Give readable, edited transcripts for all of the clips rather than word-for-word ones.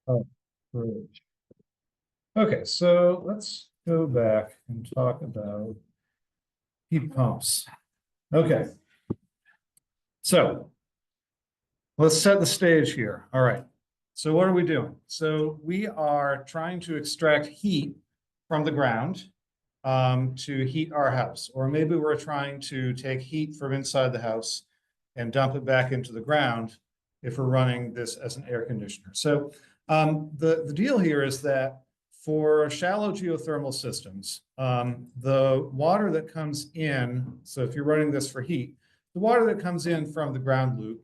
Oh, great. Okay, so let's go back and talk about heat pumps. Okay, so let's set the stage here. All right. So what are we doing? So we are trying to extract heat from the ground to heat our house, or maybe we're trying to take heat from inside the house and dump it back into the ground if we're running this as an air conditioner. So the deal here is that for shallow geothermal systems, the water that comes in, so if you're running this for heat, the water that comes in from the ground loop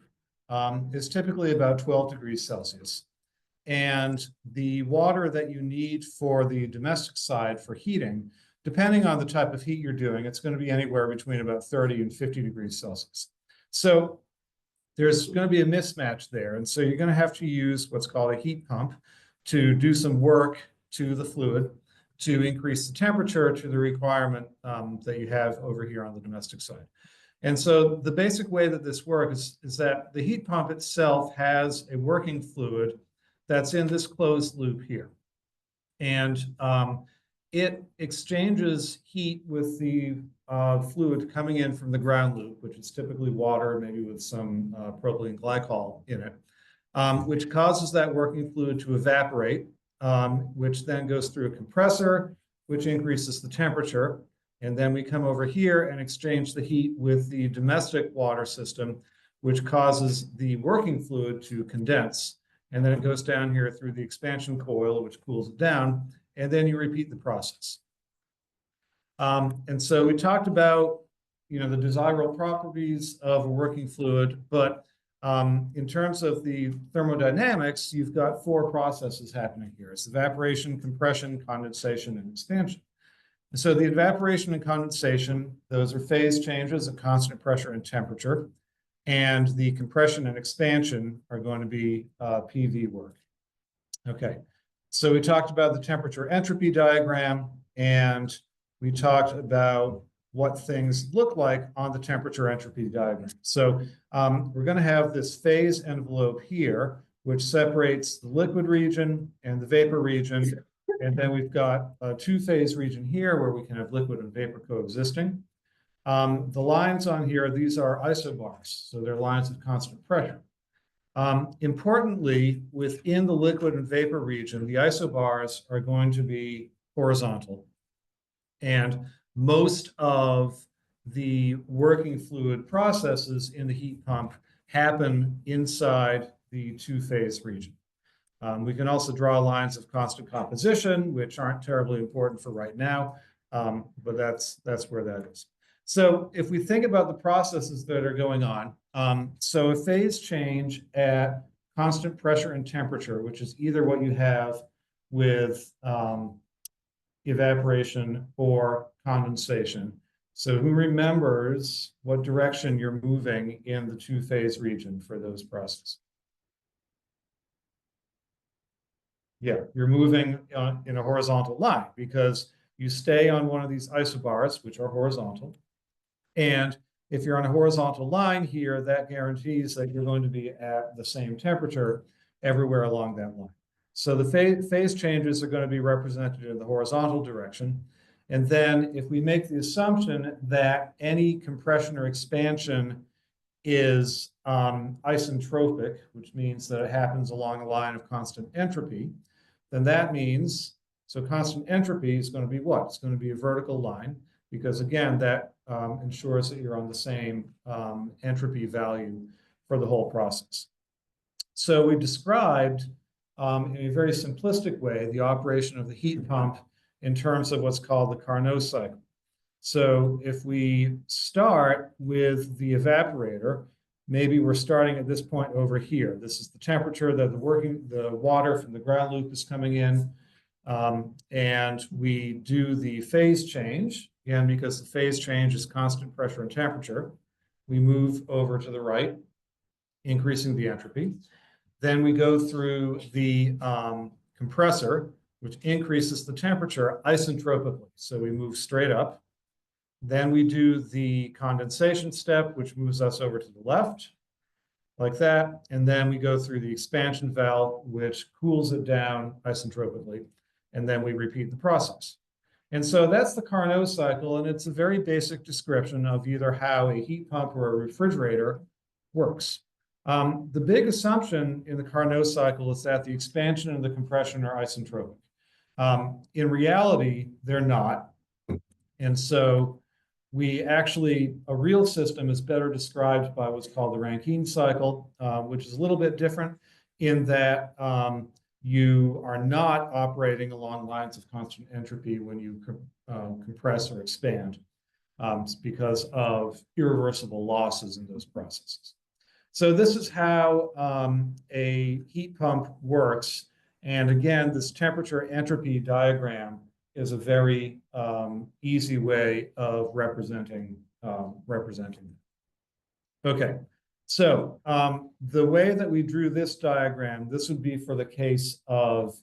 is typically about 12 degrees Celsius. And the water that you need for the domestic side for heating, depending on the type of heat you're doing, it's going to be anywhere between about 30 and 50 degrees Celsius. So there's going to be a mismatch there. And so you're going to have to use what's called a heat pump to do some work to the fluid to increase the temperature to the requirement that you have over here on the domestic side. And so the basic way that this works is that the heat pump itself has a working fluid that's in this closed loop here. And it exchanges heat with the fluid coming in from the ground loop, which is typically water, maybe with some propylene glycol in it, which causes that working fluid to evaporate, which then goes through a compressor, which increases the temperature. And then we come over here and exchange the heat with the domestic water system, which causes the working fluid to condense. And then it goes down here through the expansion coil, which cools it down. And then you repeat the process. And so we talked about, the desirable properties of a working fluid, but in terms of the thermodynamics, you've got four processes happening here. It's evaporation, compression, condensation, and expansion. And so the evaporation and condensation, those are phase changes at constant pressure and temperature. And the compression and expansion are going to be PV work. Okay, so we talked about the temperature entropy diagram, and we talked about what things look like on the temperature entropy diagram. So we're going to have this phase envelope here, which separates the liquid region and the vapor region. And then we've got a two-phase region here where we can have liquid and vapor coexisting. The lines on here, these are isobars, so they're lines of constant pressure. Importantly, within the liquid and vapor region, the isobars are going to be horizontal. And most of the working fluid processes in the heat pump happen inside the two-phase region. We can also draw lines of constant composition, which aren't terribly important for right now, but that's where that is. So if we think about the processes that are going on, so a phase change at constant pressure and temperature, which is either what you have with evaporation or condensation. So who remembers what direction you're moving in the two-phase region for those processes? Yeah, you're moving in a horizontal line because you stay on one of these isobars, which are horizontal. And if you're on a horizontal line here, that guarantees that you're going to be at the same temperature everywhere along that line. So the phase changes are going to be represented in the horizontal direction. And then if we make the assumption that any compression or expansion is isentropic, which means that it happens along a line of constant entropy, then that means, so constant entropy is going to be what? It's going to be a vertical line, because again, that ensures that you're on the same entropy value for the whole process. So we described in a very simplistic way the operation of the heat pump in terms of what's called the Carnot cycle. So if we start with the evaporator, maybe we're starting at this point over here. This is the temperature that the water from the ground loop is coming in. And we do the phase change, again, because the phase change is constant pressure and temperature. We move over to the right, increasing the entropy. Then we go through the compressor, which increases the temperature isentropically. So we move straight up. Then we do the condensation step, which moves us over to the left. like that. And then we go through the expansion valve, which cools it down isentropically. And then we repeat the process. And so that's the Carnot cycle. And it's a very basic description of either how a heat pump or a refrigerator works. The big assumption in the Carnot cycle is that the expansion and the compression are isentropic. In reality, they're not. And so a real system is better described by what's called the Rankine cycle, which is a little bit different in that you are not operating along lines of constant entropy when you compress or expand because of irreversible losses in those processes. So this is how a heat pump works. And again, this temperature entropy diagram is a very easy way of representing it. Okay, so the way that we drew this diagram, this would be for the case of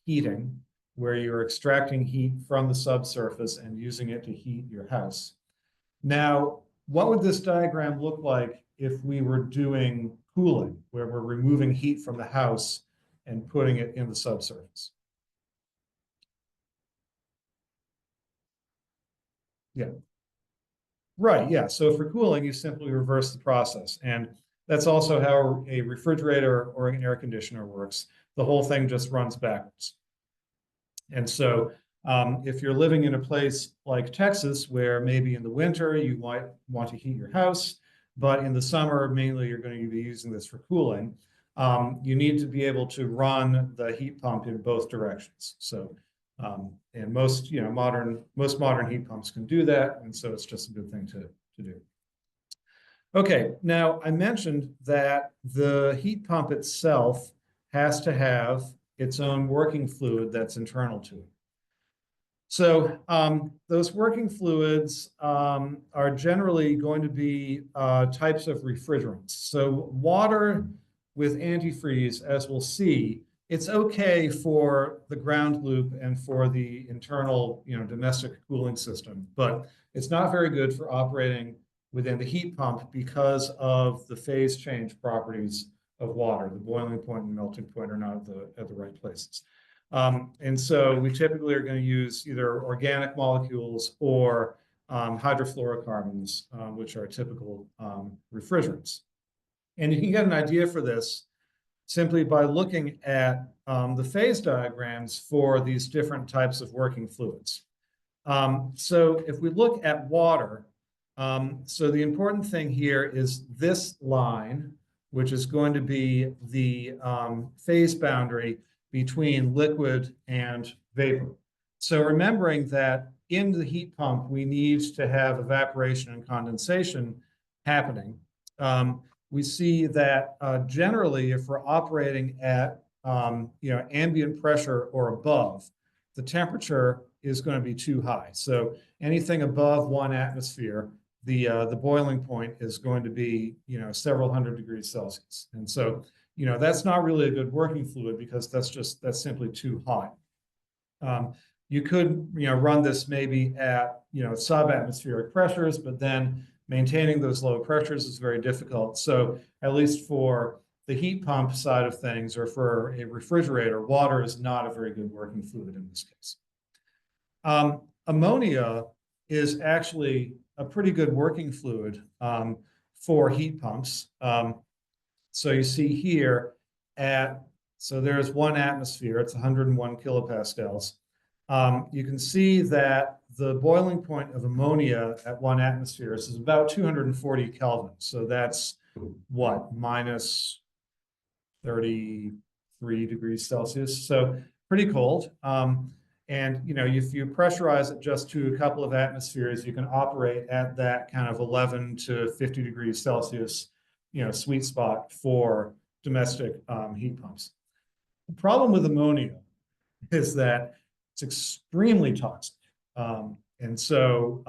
heating, where you're extracting heat from the subsurface and using it to heat your house. Now, what would this diagram look like if we were doing cooling, where we're removing heat from the house and putting it in the subsurface? Yeah. Right, yeah. So for cooling, you simply reverse the process. And that's also how a refrigerator or an air conditioner works. The whole thing just runs backwards. And so if you're living in a place like Texas, where maybe in the winter you might want to heat your house, but in the summer, mainly you're going to be using this for cooling, you need to be able to run the heat pump in both directions. So and most modern heat pumps can do that, and so it's just a good thing to do. Okay, now I mentioned that the heat pump itself has to have its own working fluid that's internal to it. So those working fluids are generally going to be types of refrigerants. So water with antifreeze, as we'll see, it's okay for the ground loop and for the internal, domestic cooling system, but it's not very good for operating within the heat pump because of the phase change properties of water. The boiling point and melting point are not at the right places. And so we typically are going to use either organic molecules or hydrofluorocarbons, which are typical refrigerants. And you can get an idea for this simply by looking at the phase diagrams for these different types of working fluids. So if we look at water, so the important thing here is this line, which is going to be the phase boundary between liquid and vapor. So remembering that in the heat pump, we need to have evaporation and condensation happening. We see that generally, if we're operating at ambient pressure or above, the temperature is going to be too high. So anything above 1 atmosphere, the boiling point is going to be several hundred degrees Celsius. And so that's not really a good working fluid because that's simply too hot. You could run this maybe at sub-atmospheric pressures, but then maintaining those low pressures is very difficult. So at least for the heat pump side of things, or for a refrigerator, water is not a very good working fluid in this case. Ammonia is actually a pretty good working fluid for heat pumps. So you see here so there's 1 atmosphere, it's 101 kilopascals. You can see that the boiling point of ammonia at 1 atmosphere is about 240 Kelvin. So that's what, minus 33 degrees Celsius. So pretty cold. And if you pressurize it just to a couple of atmospheres, you can operate at that kind of 11 to 50 degrees Celsius, sweet spot for domestic heat pumps. The problem with ammonia is that it's extremely toxic. And so,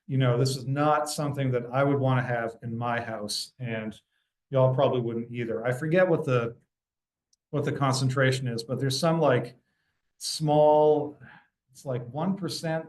this is not something that I would want to have in my house, and y'all probably wouldn't either. I forget what the concentration is, but there's some like small, it's like 1%,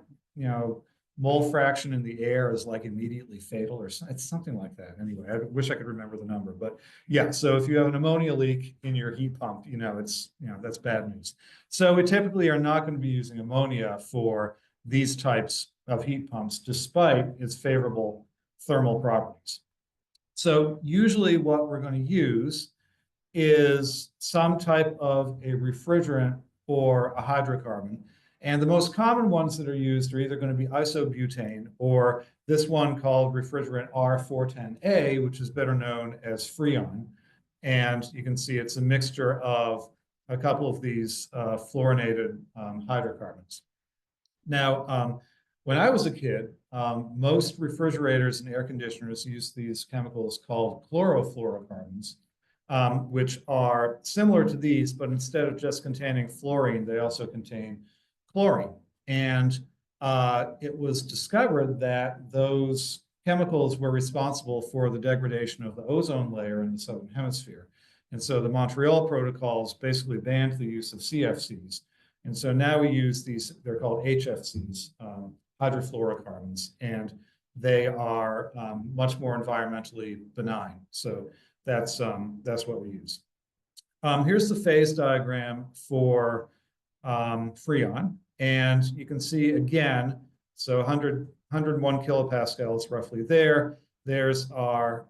mole fraction in the air is like immediately fatal, or it's something like that. Anyway, I wish I could remember the number, but yeah. So if you have an ammonia leak in your heat pump, that's bad news. So we typically are not going to be using ammonia for these types of heat pumps, despite its favorable thermal properties. So usually what we're going to use is some type of a refrigerant or a hydrocarbon. And the most common ones that are used are either going to be isobutane or this one called refrigerant R410A, which is better known as Freon. And you can see it's a mixture of a couple of these fluorinated hydrocarbons. Now, when I was a kid, most refrigerators and air conditioners use these chemicals called chlorofluorocarbons, which are similar to these, but instead of just containing fluorine, they also contain chlorine. And it was discovered that those chemicals were responsible for the degradation of the ozone layer in the southern hemisphere. And so the Montreal protocols basically banned the use of CFCs. And so now we use these, they're called HFCs, hydrofluorocarbons, and they are much more environmentally benign. So that's what we use. Here's the phase diagram for Freon. And you can see again, so 101 kilopascals roughly there. There's our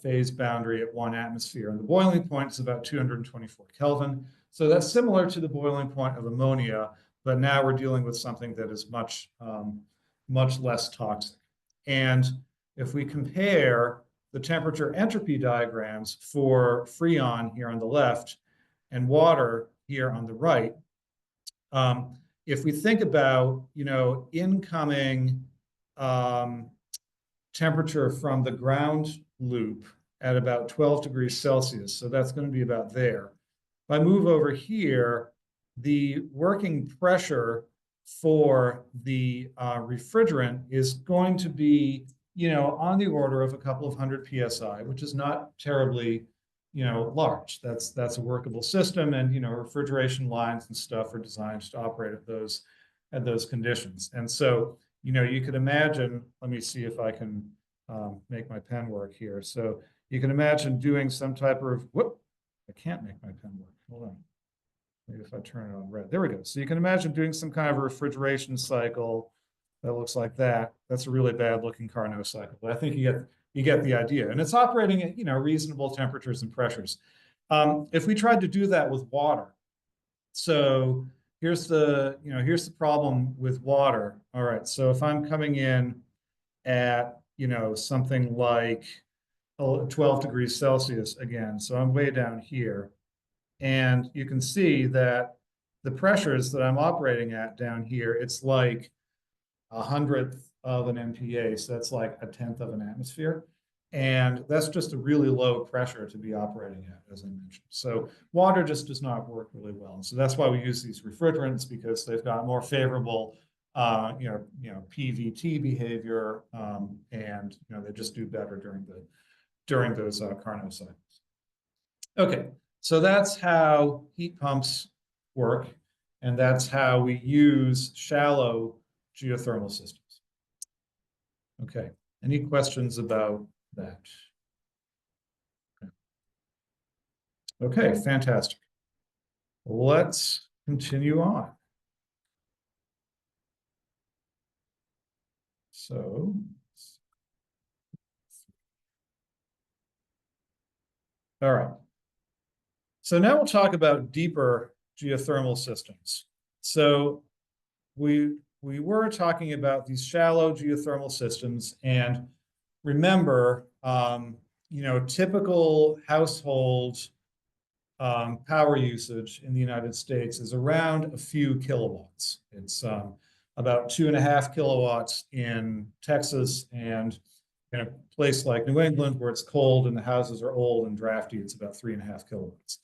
phase boundary at 1 atmosphere. And the boiling point is about 224 Kelvin. So that's similar to the boiling point of ammonia, but now we're dealing with something that is much less toxic. And if we compare the temperature entropy diagrams for Freon here on the left and water here on the right, if we think about, incoming temperature from the ground loop at about 12 degrees Celsius, so that's going to be about there. If I move over here, the working pressure for the refrigerant is going to be, on the order of a couple of hundred PSI, which is not terribly, large. That's a workable system, and refrigeration lines and stuff are designed to operate at those conditions. And so, you could imagine. Let me see if I can make my pen work here. So you can imagine doing some type of I can't make my pen work. Hold on. Maybe if I turn it on red. There we go. So you can imagine doing some kind of a refrigeration cycle that looks like that. That's a really bad looking Carnot cycle, but I think you get the idea. And it's operating at reasonable temperatures and pressures. If we tried to do that with water, so here's the problem with water. All right. So if I'm coming in at something like 12 degrees Celsius again, so I'm way down here. And you can see that the pressures that I'm operating at down here, it's like 100th of an MPa. So that's like 1/10 of an atmosphere. And that's just a really low pressure to be operating at, as I mentioned. So water just does not work really well. And so that's why we use these refrigerants, because they've got more favorable PVT behavior, and they just do better during those Carnot cycles. Okay. So that's how heat pumps work, and that's how we use shallow geothermal systems. Okay, any questions about that? Okay, fantastic. Let's continue on. So, all right. So now we'll talk about deeper geothermal systems. So we were talking about these shallow geothermal systems, and remember, typical household power usage in the United States is around a few kilowatts. It's about 2.5 kilowatts in Texas, and in a place like New England, where it's cold and the houses are old and drafty, it's about 3.5 kilowatts.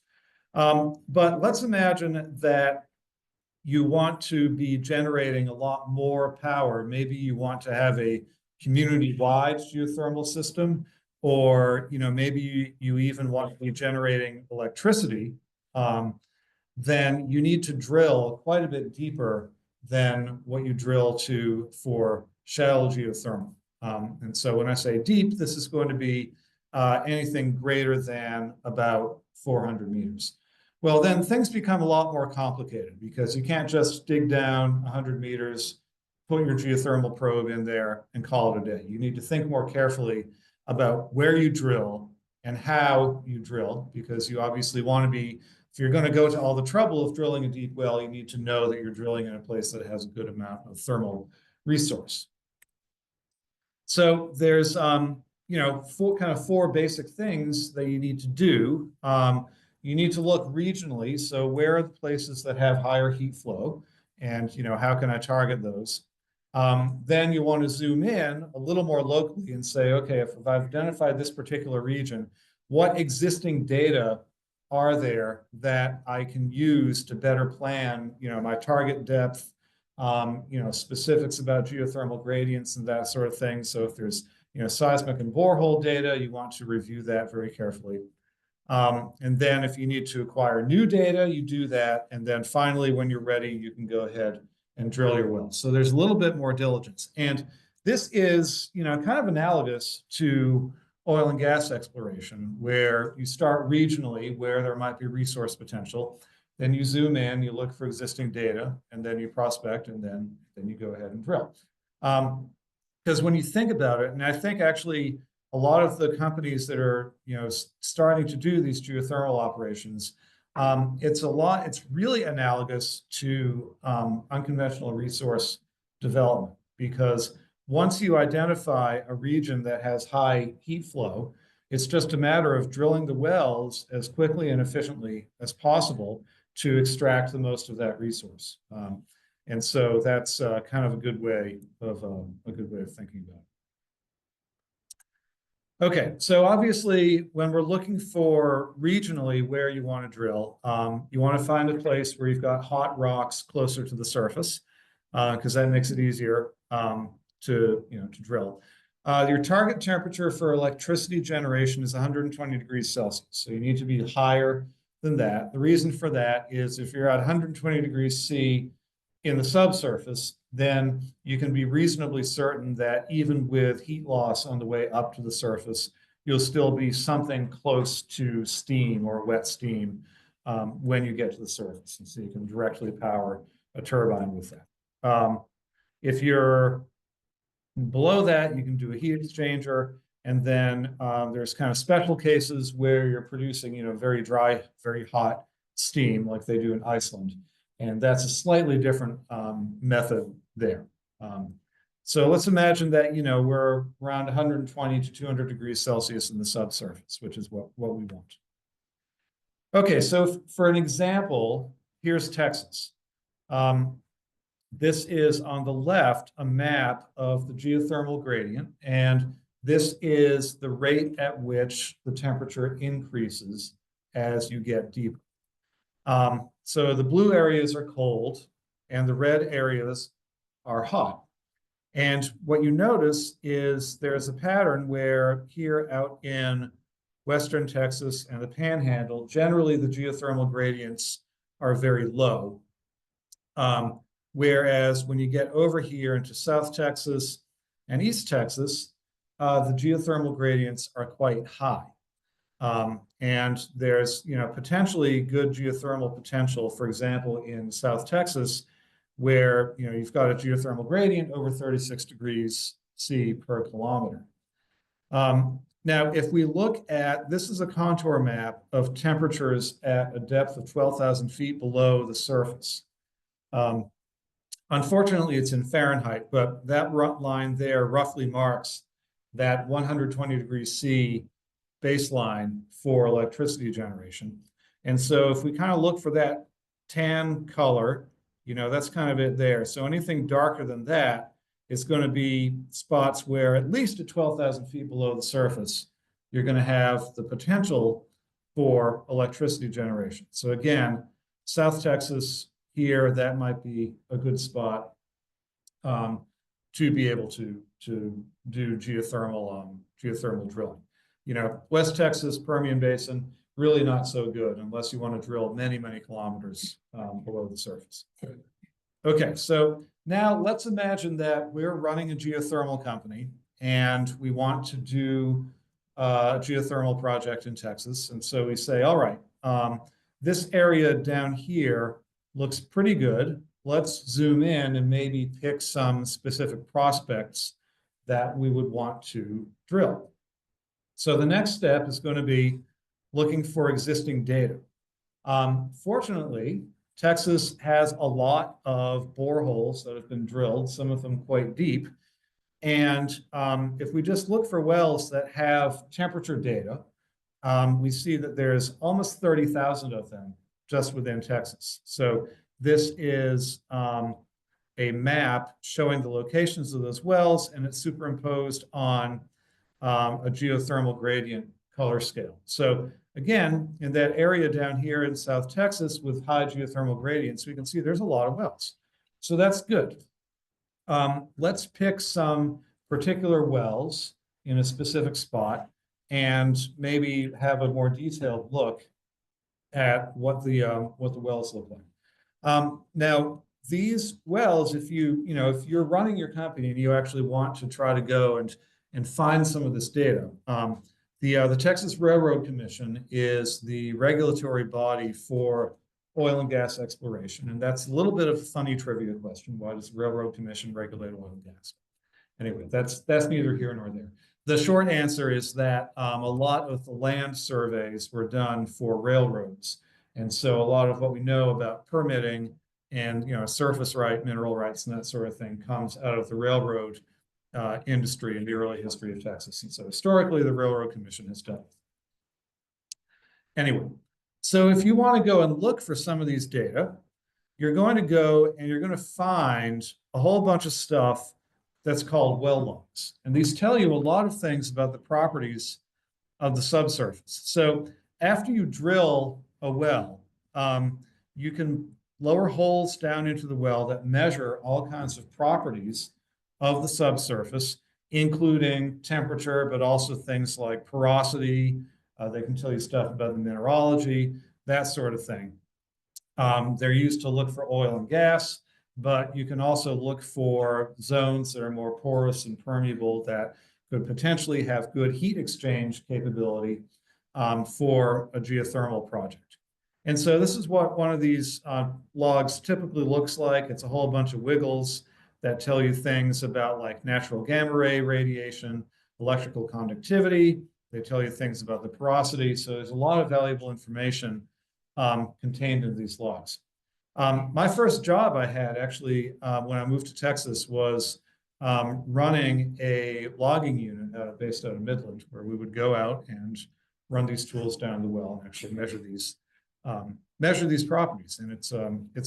But let's imagine that you want to be generating a lot more power. Maybe you want to have a community-wide geothermal system, or maybe you even want to be generating electricity. Then you need to drill quite a bit deeper than what you drill to for shallow geothermal. And so when I say deep, this is going to be anything greater than about 400 meters. Well, then things become a lot more complicated because you can't just dig down 100 meters, put your geothermal probe in there and call it a day. You need to think more carefully about where you drill and how you drill, because you obviously want to be, if you're going to go to all the trouble of drilling a deep well, you need to know that you're drilling in a place that has a good amount of thermal resource. So there's, four basic things that you need to do. You need to look regionally. So where are the places that have higher heat flow? And, how can I target those? Then you want to zoom in a little more locally and say, okay, if I've identified this particular region, what existing data are there that I can use to better plan, my target depth, specifics about geothermal gradients and that sort of thing. So if there's, seismic and borehole data, you want to review that very carefully. And then if you need to acquire new data, you do that. And then finally, when you're ready, you can go ahead and drill your well. So there's a little bit more diligence. And this is, kind of analogous to oil and gas exploration, where you start regionally where there might be resource potential. Then you zoom in, you look for existing data, and then you prospect, and then you go ahead and drill. Because when you think about it, and I think actually a lot of the companies that are, starting to do these geothermal operations, it's really analogous to unconventional resource development, because once you identify a region that has high heat flow, it's just a matter of drilling the wells as quickly and efficiently as possible to extract the most of that resource. And so that's kind of a good way of thinking about it. Okay, so obviously, when we're looking for regionally where you want to drill, you want to find a place where you've got hot rocks closer to the surface, because that makes it easier to drill. Your target temperature for electricity generation is 120 degrees Celsius, so you need to be higher than that. The reason for that is if you're at 120 degrees C in the subsurface, then you can be reasonably certain that even with heat loss on the way up to the surface, you'll still be something close to steam or wet steam when you get to the surface. And so you can directly power a turbine with that. If you're below that, you can do a heat exchanger. And then there's kind of special cases where you're producing, very dry, very hot steam like they do in Iceland. And that's a slightly different method there. So let's imagine that, we're around 120 to 200 degrees Celsius in the subsurface, which is what we want. Okay, so for an example, here's Texas. This is on the left, a map of the geothermal gradient, and this is the rate at which the temperature increases as you get deeper. So the blue areas are cold and the red areas are hot. And what you notice is there's a pattern where here out in Western Texas and the Panhandle, generally the geothermal gradients are very low. Whereas when you get over here into South Texas and East Texas, the geothermal gradients are quite high. And there's, potentially good geothermal potential, for example, in South Texas, where, you've got a geothermal gradient over 36 degrees C per kilometer. Now, if we look at, this is a contour map of temperatures at a depth of 12,000 feet below the surface. Unfortunately, it's in Fahrenheit, but that line there roughly marks that 120 degrees C baseline for electricity generation. And so if we kind of look for that tan color, that's kind of it there. So anything darker than that is going to be spots where at least at 12,000 feet below the surface, you're going to have the potential for electricity generation. So again, South Texas here, that might be a good spot to be able to do geothermal drilling. West Texas, Permian Basin, really not so good unless you want to drill many, many kilometers below the surface. Okay, so now let's imagine that we're running a geothermal company and we want to do a geothermal project in Texas. And so we say, all right, this area down here looks pretty good. Let's zoom in and maybe pick some specific prospects that we would want to drill. So the next step is going to be looking for existing data. Fortunately, Texas has a lot of boreholes that have been drilled, some of them quite deep. And if we just look for wells that have temperature data, we see that there's almost 30,000 of them just within Texas. So this is a map showing the locations of those wells, and it's superimposed on a geothermal gradient color scale. So again, in that area down here in South Texas with high geothermal gradients, we can see there's a lot of wells. So that's good. Let's pick some particular wells in a specific spot and maybe have a more detailed look at what the wells look like. Now, these wells, if you're running your company and you actually want to try to go and find some of this data, the Texas Railroad Commission is the regulatory body for oil and gas exploration, and that's a little bit of a funny trivia question. Why does the Railroad Commission regulate oil and gas? Anyway, that's neither here nor there. The short answer is that a lot of the land surveys were done for railroads. And so a lot of what we know about permitting and surface right, mineral rights, and that sort of thing comes out of the railroad industry in the early history of Texas. And so historically, the Railroad Commission has done it. Anyway, so if you want to go and look for some of these data, you're going to go and you're going to find a whole bunch of stuff that's called well logs. And these tell you a lot of things about the properties of the subsurface. So after you drill a well, you can lower holes down into the well that measure all kinds of properties of the subsurface, including temperature, but also things like porosity. They can tell you stuff about the mineralogy, that sort of thing. They're used to look for oil and gas, but you can also look for zones that are more porous and permeable that could potentially have good heat exchange capability for a geothermal project. And so this is what one of these logs typically looks like. It's a whole bunch of wiggles that tell you things about like natural gamma ray radiation, electrical conductivity. They tell you things about the porosity. So there's a lot of valuable information contained in these logs. My first job I had actually when I moved to Texas was running a logging unit based out of Midland, where we would go out and run these tools down the well and actually measure these properties. And it's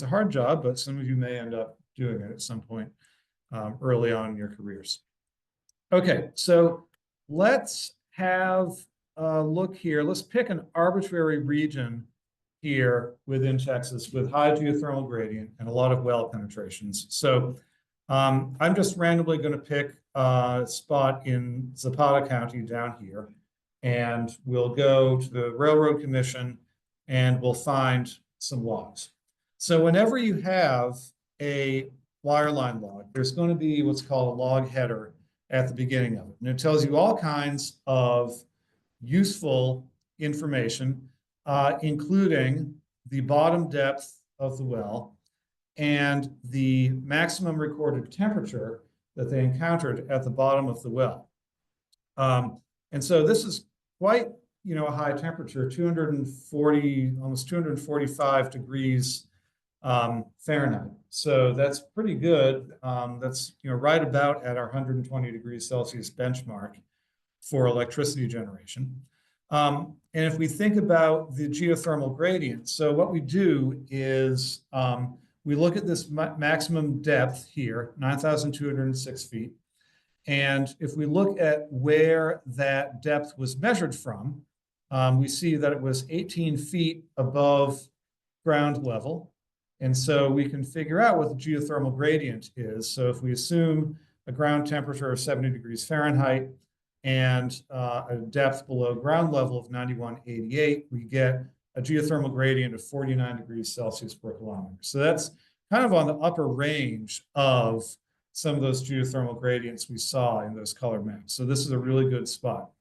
a hard job, but some of you may end up doing it at some point early on in your careers. Okay, so let's have a look here. Let's pick an arbitrary region here within Texas with high geothermal gradient and a lot of well penetrations. So I'm just randomly going to pick a spot in Zapata County down here, and we'll go to the Railroad Commission and we'll find some logs. So whenever you have a wireline log, there's going to be what's called a log header at the beginning of it. And it tells you all kinds of useful information, including the bottom depth of the well and the maximum recorded temperature that they encountered at the bottom of the well. And so this is quite, a high temperature, 240, almost 245 degrees Fahrenheit. So that's pretty good. That's right about at our 120 degrees Celsius benchmark for electricity generation. And if we think about the geothermal gradient, so what we do is we look at this maximum depth here, 9,206 feet. And if we look at where that depth was measured from, we see that it was 18 feet above ground level. And so we can figure out what the geothermal gradient is. So if we assume a ground temperature of 70 degrees Fahrenheit and a depth below ground level of 9188, we get a geothermal gradient of 49 degrees Celsius per kilometer. So that's kind of on the upper range of some of those geothermal gradients we saw in those color maps. So this is a really good spot.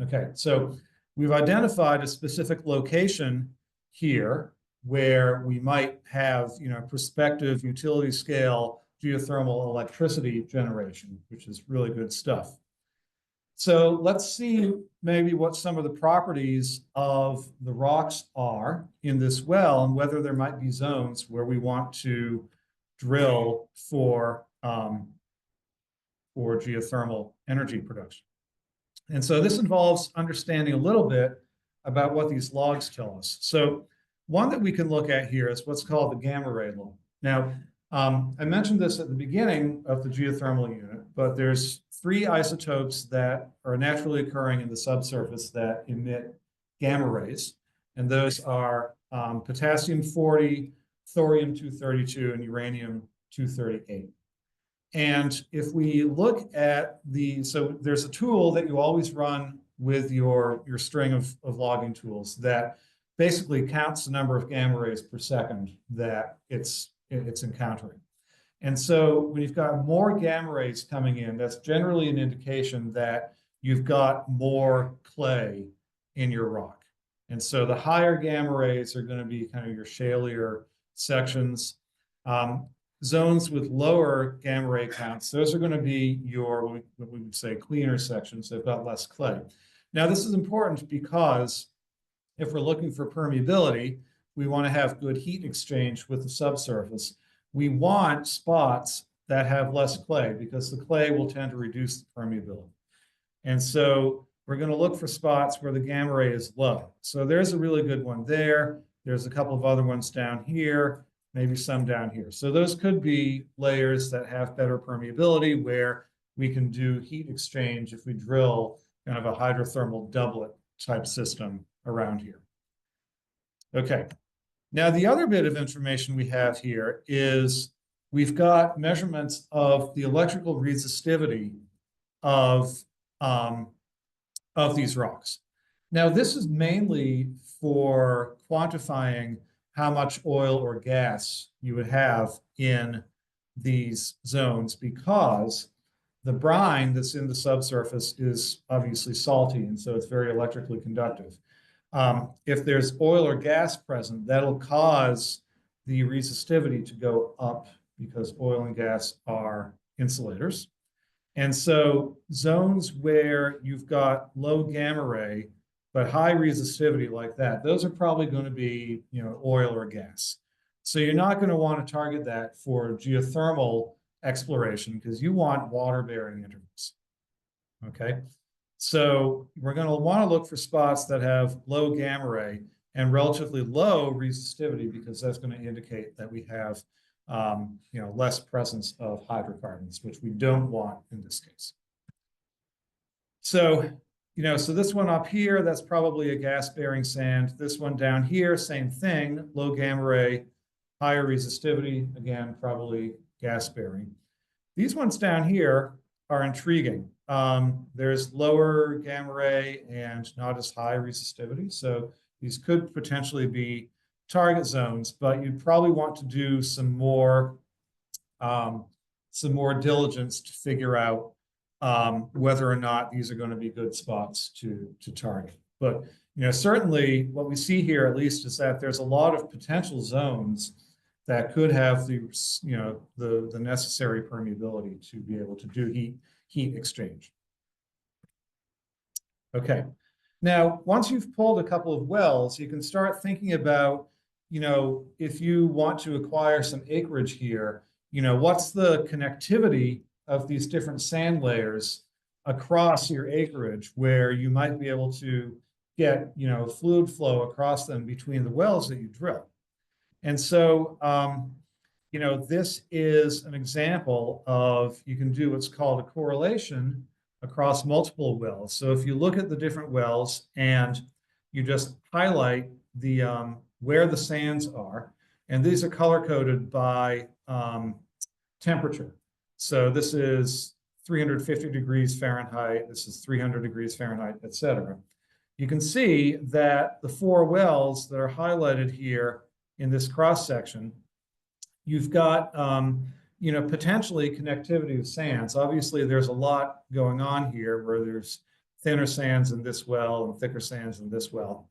Okay, so we've identified a specific location here where we might have, prospective utility scale geothermal electricity generation, which is really good stuff. So let's see maybe what some of the properties of the rocks are in this well and whether there might be zones where we want to drill for geothermal energy production. And so this involves understanding a little bit about what these logs tell us. So one that we can look at here is what's called the gamma ray log. Now, I mentioned this at the beginning of the geothermal unit, but there's 3 isotopes that are naturally occurring in the subsurface that emit gamma rays, and those are potassium-40, thorium-232, and uranium-238. And if we look at so there's a tool that you always run with your string of logging tools that basically counts the number of gamma rays per second that it's encountering. And so when you've got more gamma rays coming in, that's generally an indication that you've got more clay in your rock. And so the higher gamma rays are going to be kind of your shalier sections. Zones with lower gamma ray counts, those are going to be your, what we would say, cleaner sections. They've got less clay. Now, this is important because if we're looking for permeability, we want to have good heat exchange with the subsurface. We want spots that have less clay because the clay will tend to reduce the permeability. And so we're going to look for spots where the gamma ray is low. So there's a really good one there. There's a couple of other ones down here, maybe some down here. So those could be layers that have better permeability where we can do heat exchange if we drill kind of a hydrothermal doublet type system around here. Okay. Now, the other bit of information we have here is we've got measurements of the electrical resistivity of these rocks. Now, this is mainly for quantifying how much oil or gas you would have in these zones because the brine that's in the subsurface is obviously salty, and so it's very electrically conductive. If there's oil or gas present, that'll cause the resistivity to go up because oil and gas are insulators. And so zones where you've got low gamma ray, but high resistivity like that, those are probably going to be, oil or gas. So you're not going to want to target that for geothermal exploration because you want water-bearing intervals. Okay. So we're going to want to look for spots that have low gamma ray and relatively low resistivity because that's going to indicate that we have less presence of hydrocarbons, which we don't want in this case. So, so this one up here, that's probably a gas-bearing sand. This one down here, same thing, low gamma ray, higher resistivity, again, probably gas-bearing. These ones down here are intriguing. There's lower gamma ray and not as high resistivity. So these could potentially be target zones, but you'd probably want to do some more diligence to figure out whether or not these are going to be good spots to target. But certainly what we see here at least is that there's a lot of potential zones that could have the necessary permeability to be able to do heat exchange. Okay. Now, once you've pulled a couple of wells, you can start thinking about, if you want to acquire some acreage here, what's the connectivity of these different sand layers across your acreage where you might be able to get, fluid flow across them between the wells that you drill. And so, this is an example of, you can do what's called a correlation across multiple wells. So if you look at the different wells and you just highlight the where the sands are, and these are color-coded by temperature. So this is 350 degrees Fahrenheit, this is 300 degrees Fahrenheit, et cetera. You can see that the 4 wells that are highlighted here in this cross-section you've got, potentially connectivity of sands. Obviously, there's a lot going on here where there's thinner sands in this well and thicker sands in this well.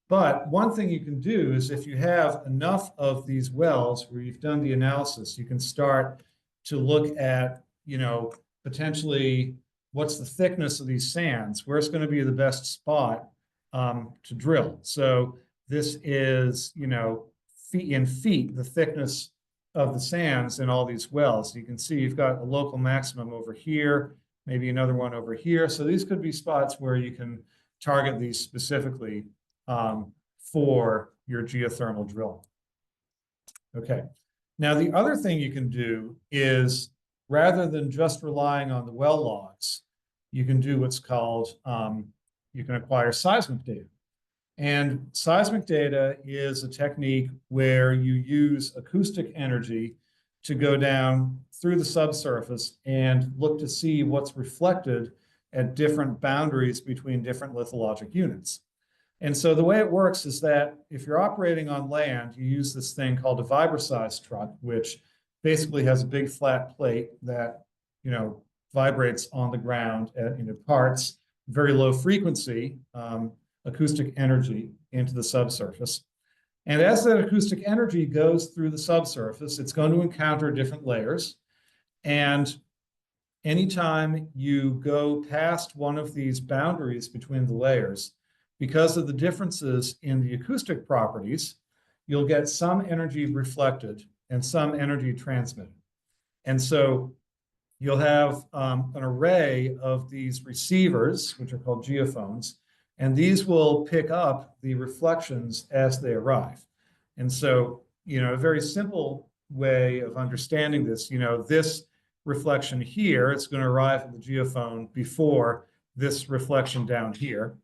But one thing you can do is if you have enough of these wells where you've done the analysis, you can start to look at, potentially what's the thickness of these sands, where's going to be the best spot to drill. So this is, feet in feet, the thickness of the sands in all these wells. You can see you've got a local maximum over here, maybe another one over here. So these could be spots where you can target these specifically for your geothermal drilling. Okay. Now, the other thing you can do is rather than just relying on the well logs, you can do what's called, you can acquire seismic data. And seismic data is a technique where you use acoustic energy to go down through the subsurface and look to see what's reflected at different boundaries between different lithologic units. And so the way it works is that if you're operating on land, you use this thing called a vibra-size truck, which basically has a big flat plate that, vibrates on the ground at, parts very low frequency acoustic energy into the subsurface. And as that acoustic energy goes through the subsurface, it's going to encounter different layers. And anytime you go past one of these boundaries between the layers, because of the differences in the acoustic properties, you'll get some energy reflected and some energy transmitted. And so you'll have an array of these receivers, which are called geophones, and these will pick up the reflections as they arrive. And so, a very simple way of understanding this, this reflection here, it's going to arrive at the geophone before this reflection down here.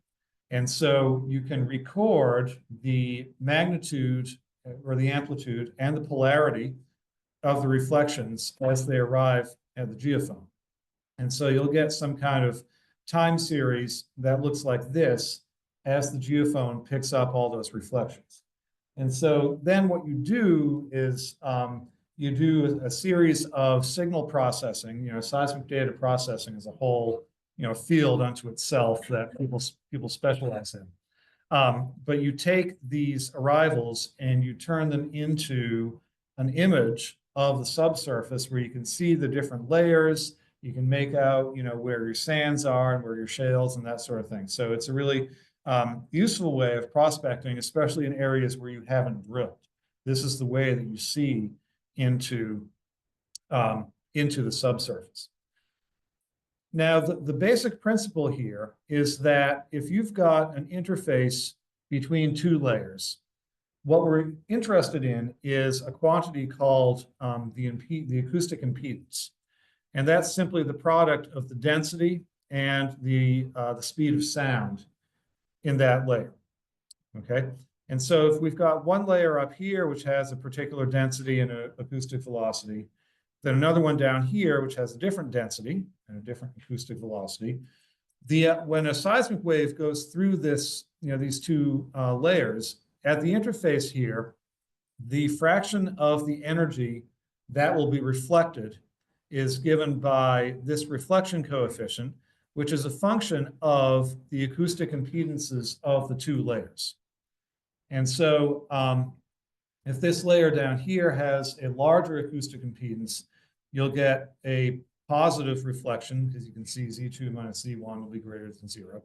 And so you can record the magnitude or the amplitude and the polarity of the reflections as they arrive at the geophone. And so you'll get some kind of time series that looks like this as the geophone picks up all those reflections. And so then what you do is you do a series of signal processing, seismic data processing as a whole, field unto itself that people specialize in. But you take these arrivals and you turn them into an image of the subsurface where you can see the different layers. You can make out, where your sands are and where your shales and that sort of thing. So it's a really useful way of prospecting, especially in areas where you haven't drilled. This is the way that you see into the subsurface. Now, the basic principle here is that if you've got an interface between two layers, what we're interested in is a quantity called the acoustic impedance. And that's simply the product of the density and the speed of sound in that layer, okay? And so if we've got one layer up here, which has a particular density and an acoustic velocity, then another one down here, which has a different density and a different acoustic velocity, when a seismic wave goes through this, these two layers, at the interface here, the fraction of the energy that will be reflected is given by this reflection coefficient, which is a function of the acoustic impedances of the two layers. And so if this layer down here has a larger acoustic impedance, you'll get a positive reflection because you can see Z2 minus Z1 will be greater than 0.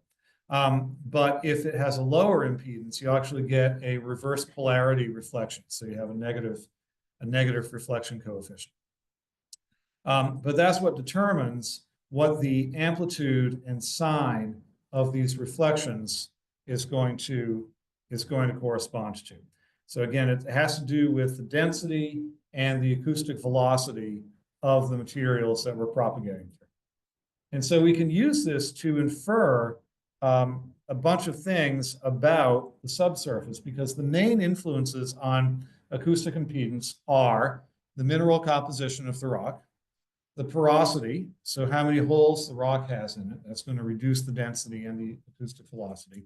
But if it has a lower impedance, you actually get a reverse polarity reflection. So you have a negative reflection coefficient. But that's what determines what the amplitude and sign of these reflections is going to correspond to. So again, it has to do with the density and the acoustic velocity of the materials that we're propagating through. And so we can use this to infer a bunch of things about the subsurface, because the main influences on acoustic impedance are the mineral composition of the rock, the porosity, so how many holes the rock has in it, that's going to reduce the density and the acoustic velocity,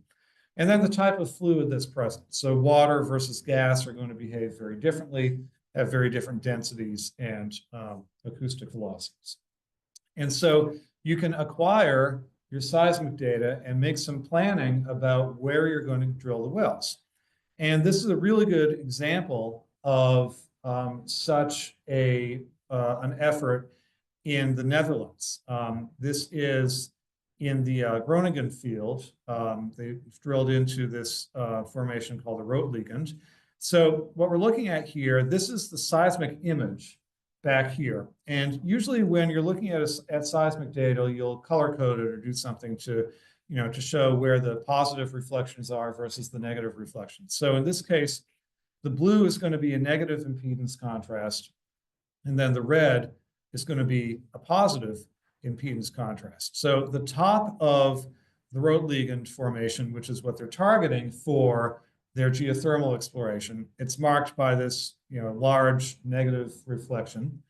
and then the type of fluid that's present. So water versus gas are going to behave very differently. have very different densities and acoustic velocities. And so you can acquire your seismic data and make some planning about where you're going to drill the wells. And this is a really good example of such an effort in the Netherlands. This is in the Groningen field. They've drilled into this formation called the Roodliegend. So what we're looking at here, this is the seismic image back here. And usually when you're looking at seismic data, you'll color code it or do something to, to show where the positive reflections are versus the negative reflections. So in this case, the blue is going to be a negative impedance contrast, and then the red is going to be a positive impedance contrast. So the top of the Roodliegend formation, which is what they're targeting for their geothermal exploration, it's marked by this, large negative reflection.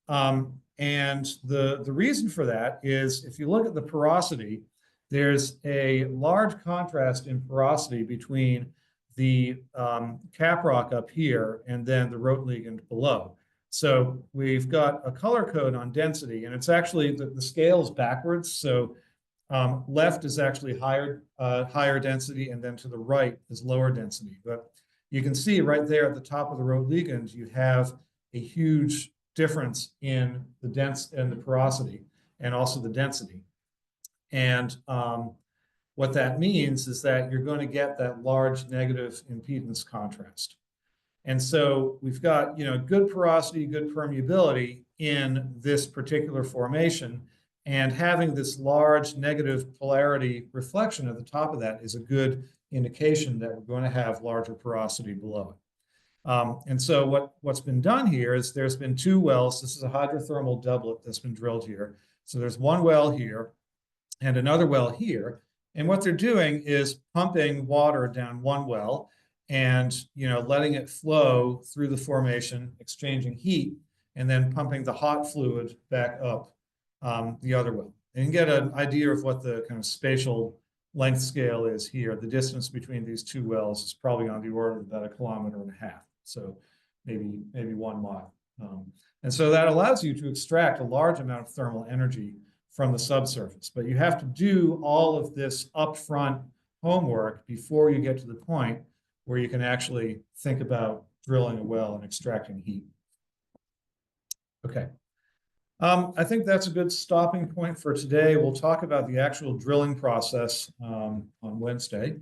And the reason for that is if you look at the porosity, there's a large contrast in porosity between the caprock up here and then the Roodliegend below. So we've got a color code on density, and it's actually the scale is backwards. So left is actually higher density, and then to the right is lower density. But you can see right there at the top of the Roodliegend, you have a huge difference in the porosity and also the density. And what that means is that you're going to get that large negative impedance contrast. And so we've got, good porosity, good permeability in this particular formation, and having this large negative polarity reflection at the top of that is a good indication that we're going to have larger porosity below it. And so what's been done here is there's been 2 wells. This is a hydrothermal doublet that's been drilled here. So there's one well here and another well here. And what they're doing is pumping water down one well and letting it flow through the formation, exchanging heat, and then pumping the hot fluid back up the other well. And you can get an idea of what the kind of spatial length scale is here. The distance between these 2 wells is probably on the order of about 1.5 kilometers. So maybe 1 mile. And so that allows you to extract a large amount of thermal energy from the subsurface. But you have to do all of this upfront homework before you get to the point where you can actually think about drilling a well and extracting heat. Okay. I think that's a good stopping point for today. We'll talk about the actual drilling process on Wednesday.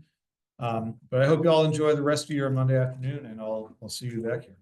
But I hope you all enjoy the rest of your Monday afternoon, and I'll see you back here.